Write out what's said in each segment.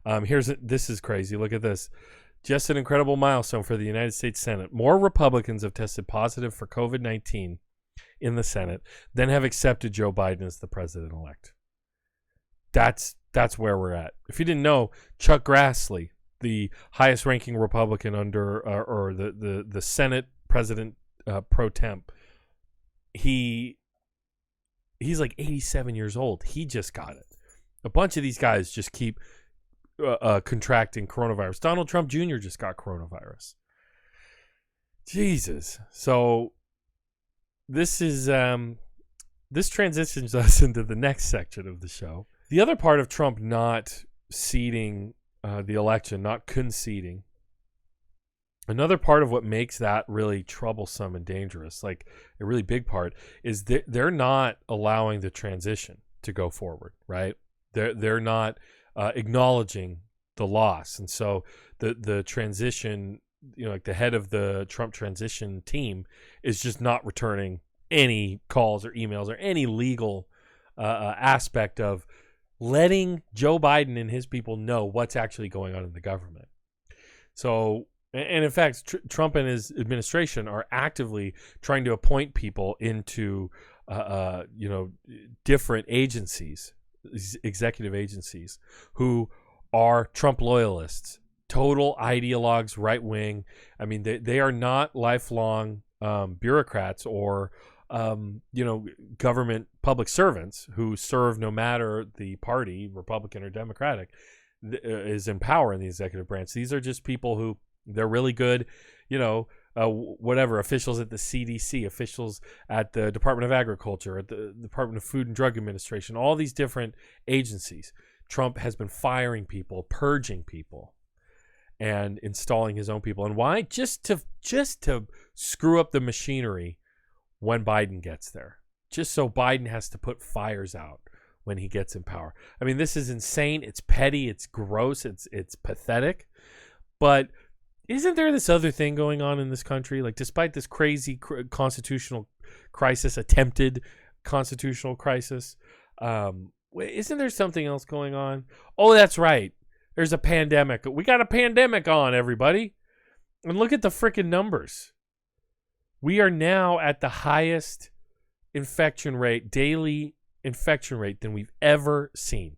This is crazy. Look at this. Just an incredible milestone for the United States Senate. More Republicans have tested positive for COVID-19 in the Senate than have accepted Joe Biden as the president-elect. That's where we're at. If you didn't know, Chuck Grassley, the highest-ranking Republican under or the Senate president pro temp, he's like 87 years old. He just got it. A bunch of these guys just keep contracting coronavirus. Donald Trump Jr. just got coronavirus. Jesus. So this transitions us into the next section of the show. The other part of Trump not ceding the election, not conceding, another part of what makes that really troublesome and dangerous, like a really big part, is they're not allowing the transition to go forward, right? They're not acknowledging the loss. And so the transition, like the head of the Trump transition team is just not returning any calls or emails or any legal aspect of letting Joe Biden and his people know what's actually going on in the government. So, and in fact, Trump and his administration are actively trying to appoint people into, different agencies, executive agencies, who are Trump loyalists, total ideologues, right wing. I mean, they are not lifelong bureaucrats or government public servants who serve no matter the party, Republican or Democratic, is in power in the executive branch. These are just people who they're really good, officials at the CDC, officials at the Department of Agriculture, at the Department of Food and Drug Administration, all these different agencies. Trump has been firing people, purging people, and installing his own people. And why? Just to screw up the machinery when Biden gets there. Just so Biden has to put fires out when he gets in power. I mean, this is insane. It's petty. It's gross. It's pathetic. But isn't there this other thing going on in this country? Like, despite this crazy constitutional crisis, attempted constitutional crisis, isn't there something else going on? Oh, that's right. There's a pandemic. We got a pandemic on, everybody. And look at the freaking numbers. We are now at the highest daily infection rate than we've ever seen.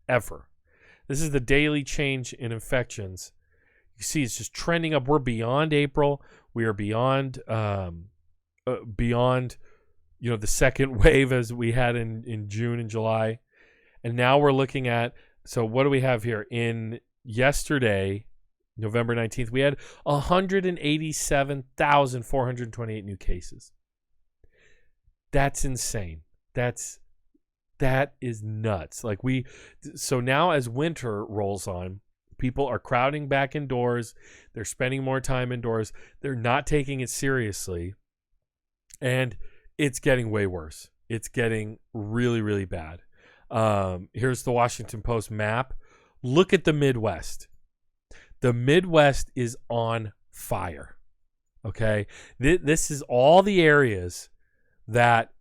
Ever. This is the daily change in infections. You see, it's just trending up. We're beyond April. We are beyond the second wave as we had in June and July. And now we're looking at, so what do we have here? In yesterday, November 19th, we had 187,428 new cases. That's insane. That is nuts. So now as winter rolls on, people are crowding back indoors. They're spending more time indoors. They're not taking it seriously. And it's getting way worse. It's getting really, really bad. Here's the Washington Post map. Look at the Midwest. The Midwest is on fire. Okay? This is all the areas that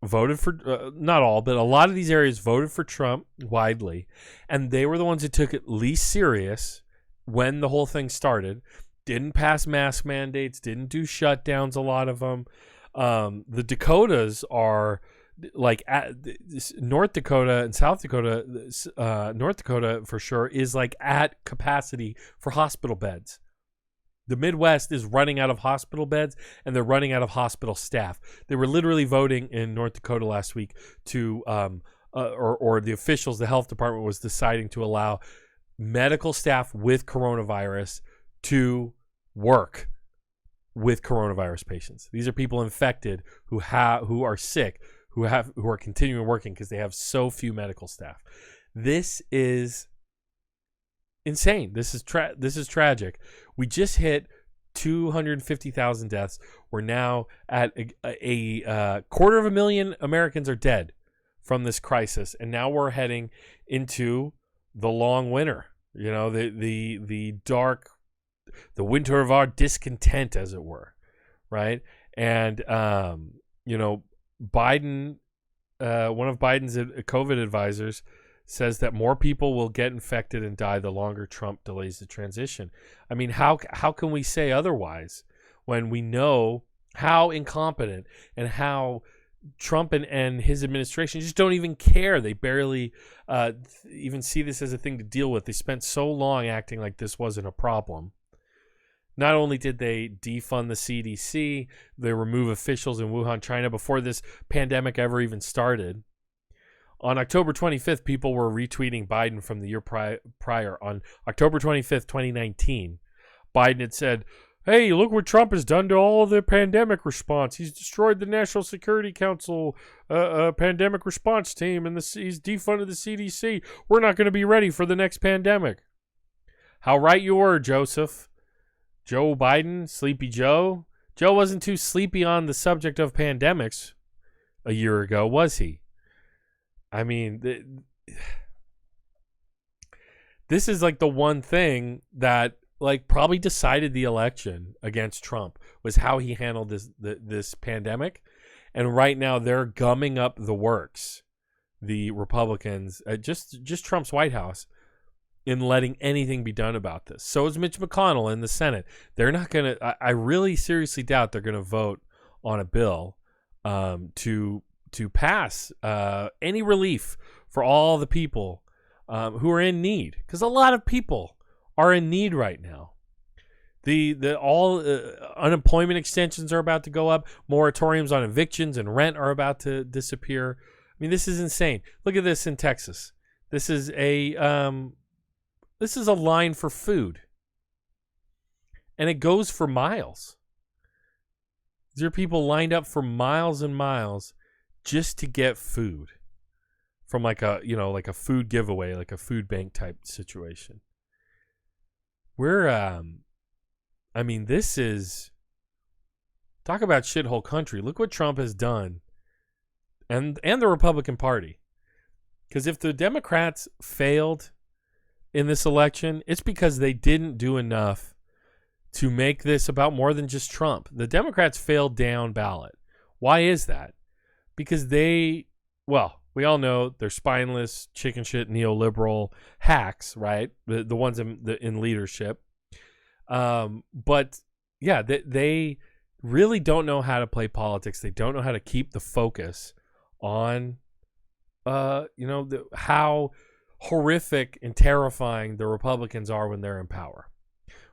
voted for, not all, but a lot of these areas voted for Trump widely, and they were the ones that took it least serious when the whole thing started. Didn't pass mask mandates, didn't do shutdowns, a lot of them. The Dakotas are like North Dakota and South Dakota. North Dakota for sure is like at capacity for hospital beds. The Midwest is running out of hospital beds, and they're running out of hospital staff. They were literally voting in North Dakota last week to, or the officials, the health department was deciding to allow medical staff with coronavirus to work with coronavirus patients. These are people infected who are sick, who are continuing working because they have so few medical staff. This is insane. This is tragic. We just hit 250,000 deaths. We're now at a 250,000 Americans are dead from this crisis, and now we're heading into the long winter. The dark, the winter of our discontent, as it were, right? And Biden, one of Biden's COVID advisors, says that more people will get infected and die the longer Trump delays the transition. I mean, how can we say otherwise when we know how incompetent and how Trump and his administration just don't even care? They barely even see this as a thing to deal with. They spent so long acting like this wasn't a problem. Not only did they defund the CDC, they remove officials in Wuhan, China before this pandemic ever even started. On October 25th, people were retweeting Biden from the year prior. On October 25th, 2019, Biden had said, "Hey, look what Trump has done to all of the pandemic response. He's destroyed the National Security Council pandemic response team, and he's defunded the CDC. We're not going to be ready for the next pandemic." How right you were, Joseph. Joe Biden, Sleepy Joe. Joe wasn't too sleepy on the subject of pandemics a year ago, was he? I mean, this is like the one thing that like probably decided the election against Trump was how he handled this pandemic. And right now they're gumming up the works, the Republicans, just Trump's White House, in letting anything be done about this. So is Mitch McConnell in the Senate. They're not going to, I really seriously doubt they're going to vote on a bill to pass any relief for all the people who are in need, because a lot of people are in need right now. All unemployment extensions are about to go up. Moratoriums on evictions and rent are about to disappear. I mean, this is insane. Look at this in Texas. This is a line for food, and it goes for miles. There are people lined up for miles and miles just to get food from like a food giveaway, like a food bank type situation. This is, talk about shithole country. Look what Trump has done, and the Republican Party. Because if the Democrats failed in this election, it's because they didn't do enough to make this about more than just Trump. The Democrats failed down ballot. Why is that? Because we all know they're spineless, chicken shit, neoliberal hacks, right? The ones in leadership. But yeah, they really don't know how to play politics. They don't know how to keep the focus on, how horrific and terrifying the Republicans are when they're in power.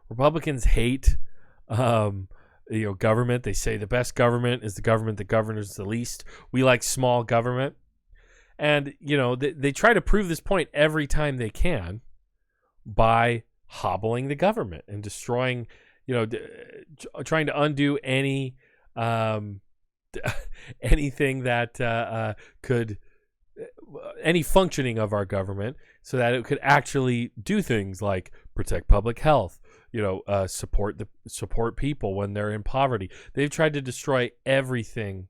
Republicans hate, government. They say the best government is the government that governs the least. We like small government. And, they try to prove this point every time they can by hobbling the government and destroying, trying to undo any anything that could, any functioning of our government so that it could actually do things like protect public health, support people when they're in poverty. They've tried to destroy everything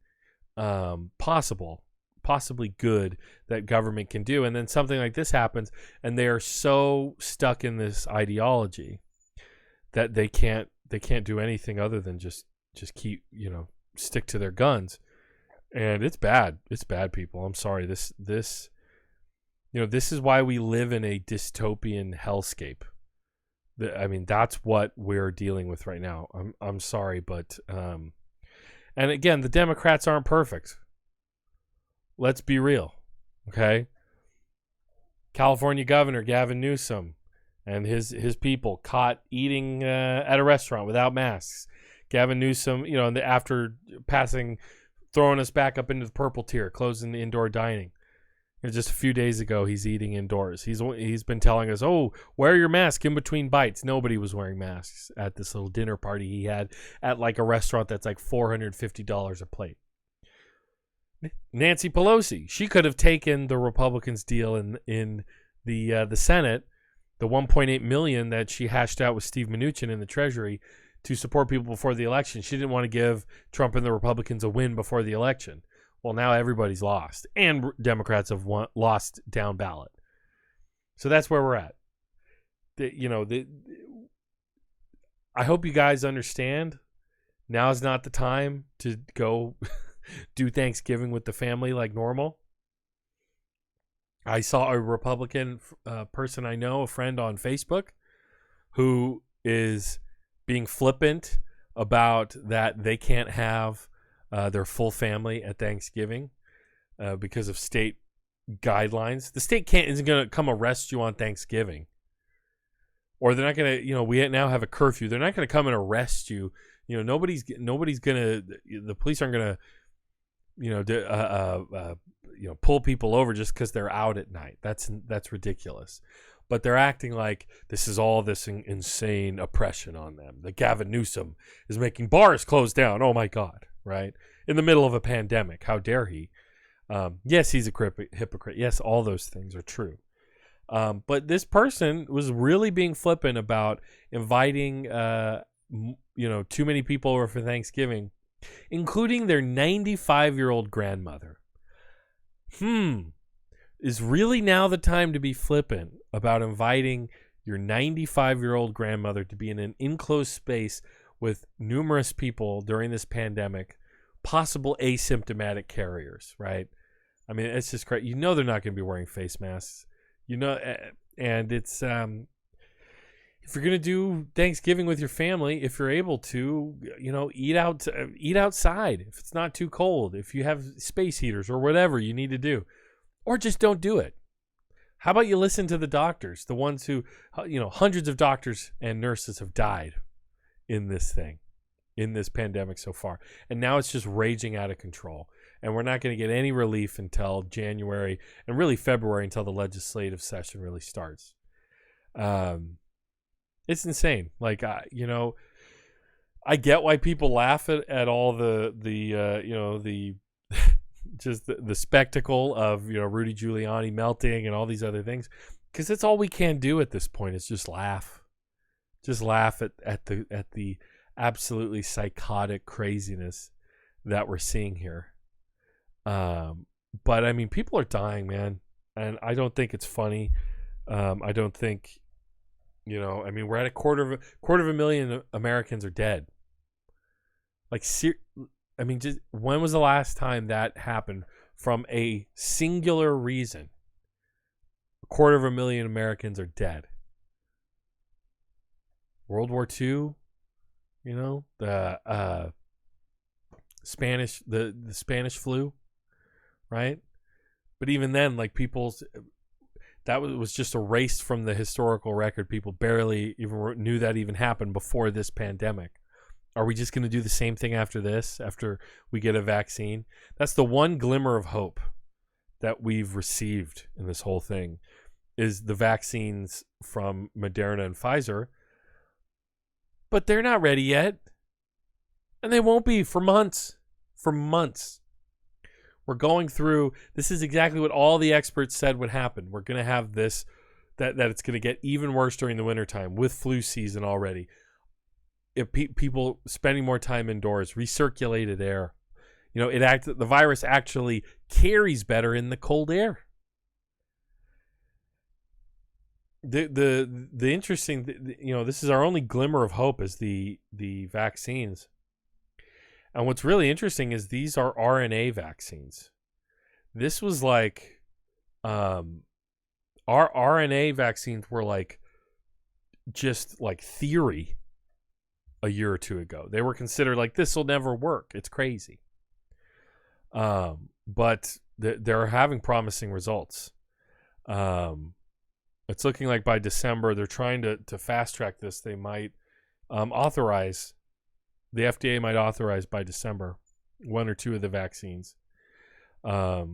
possibly good that government can do, and then something like this happens, and they are so stuck in this ideology that they can't do anything other than just keep stick to their guns. And it's bad. It's bad, people. I'm sorry. This is why we live in a dystopian hellscape. That's what we're dealing with right now. I'm sorry, but and again, the Democrats aren't perfect. Let's be real, okay? California Governor Gavin Newsom and his people caught eating at a restaurant without masks. Gavin Newsom, after throwing us back up into the purple tier, closing the indoor dining. Just a few days ago, he's eating indoors. He's been telling us, "Oh, wear your mask in between bites." Nobody was wearing masks at this little dinner party he had at like a restaurant that's like $450 a plate. Nancy Pelosi, she could have taken the Republicans' deal in the Senate, the $1.8 million that she hashed out with Steve Mnuchin in the Treasury to support people before the election. She didn't want to give Trump and the Republicans a win before the election. Well, now everybody's lost, and Democrats have lost down ballot. So that's where we're at. I hope you guys understand. Now is not the time to go do Thanksgiving with the family like normal. I saw a Republican person I know, a friend on Facebook, who is being flippant about that they can't have their full family at Thanksgiving because of state guidelines. The state isn't going to come arrest you on Thanksgiving, or they're not going to. We now have a curfew. They're not going to come and arrest you. Nobody's going to. The police aren't going to. Pull people over just because they're out at night. That's ridiculous. But they're acting like this is all this insane oppression on them. That Gavin Newsom is making bars close down. Oh my God, right? In the middle of a pandemic. How dare he? Yes, he's a hypocrite. Yes, all those things are true. But this person was really being flippant about inviting, too many people over for Thanksgiving, including their 95-year-old grandmother. Is really now the time to be flippant about inviting your 95-year-old grandmother to be in an enclosed space with numerous people during this pandemic, possible asymptomatic carriers, right? I mean, it's just crazy. They're not going to be wearing face masks, and it's if you're going to do Thanksgiving with your family, if you're able to, eat outside if it's not too cold, if you have space heaters or whatever you need to do, or just don't do it. How about you listen to the doctors, the ones who, hundreds of doctors and nurses have died in this pandemic so far. And now it's just raging out of control. And we're not going to get any relief until January and really February, until the legislative session really starts. It's insane. Like, I get why people laugh at all the just the spectacle of, Rudy Giuliani melting and all these other things, because it's all we can do at this point is just laugh at the absolutely psychotic craziness that we're seeing here. But I mean, people are dying, man, and I don't think it's funny. I don't think. We're at a quarter of a million Americans are dead. Like, just when was the last time that happened from a singular reason? A quarter of a million Americans are dead. World War II, the Spanish, the Spanish flu, right? But even then, like, that was just erased from the historical record. People barely even knew that even happened before this pandemic. Are we just going to do the same thing after this, after we get a vaccine? That's the one glimmer of hope that we've received in this whole thing, is the vaccines from Moderna and Pfizer. But they're not ready yet. And they won't be for months. For months. We're going through, this is exactly what all the experts said would happen. We're going to have this, that it's going to get even worse during the wintertime with flu season already. If people spending more time indoors, recirculated air, the virus actually carries better in the cold air. The interesting, this is our only glimmer of hope, is the vaccines. And what's really interesting is these are RNA vaccines. This was like, our RNA vaccines were like, just like theory a year or two ago. They were considered like, this will never work. It's crazy. But they're having promising results. It's looking like by December, they're trying to fast track this. They might authorize, the FDA might authorize by December, one or two of the vaccines. But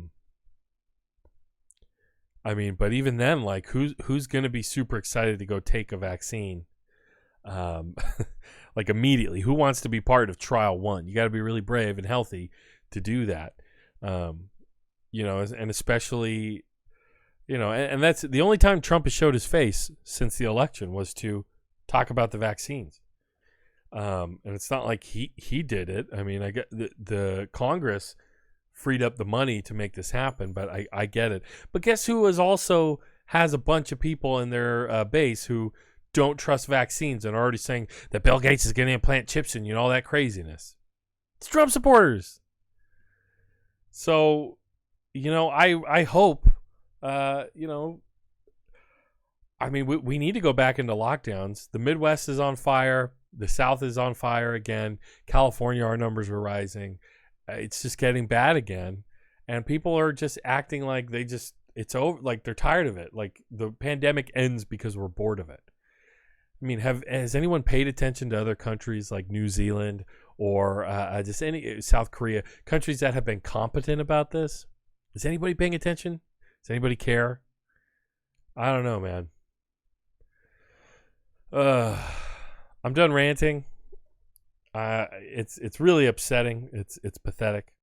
even then, like, who's going to be super excited to go take a vaccine? Like, immediately, who wants to be part of trial one? You got to be really brave and healthy to do that. And especially, and that's the only time Trump has showed his face since the election, was to talk about the vaccines. And it's not like he did it. I mean, I get the Congress freed up the money to make this happen, but I get it. But guess who also has a bunch of people in their base who don't trust vaccines and are already saying that Bill Gates is going to implant chips in you and all that craziness? It's Trump supporters. So, I hope You know, I mean, we need to go back into lockdowns. The Midwest is on fire. The South is on fire again. California, our numbers are rising. It's just getting bad again. And people are just acting like it's over, like they're tired of it. Like the pandemic ends because we're bored of it. I mean, has anyone paid attention to other countries like New Zealand or just any South Korea, countries that have been competent about this? Is anybody paying attention? Does anybody care? I don't know, man. I'm done ranting. It's really upsetting. It's pathetic.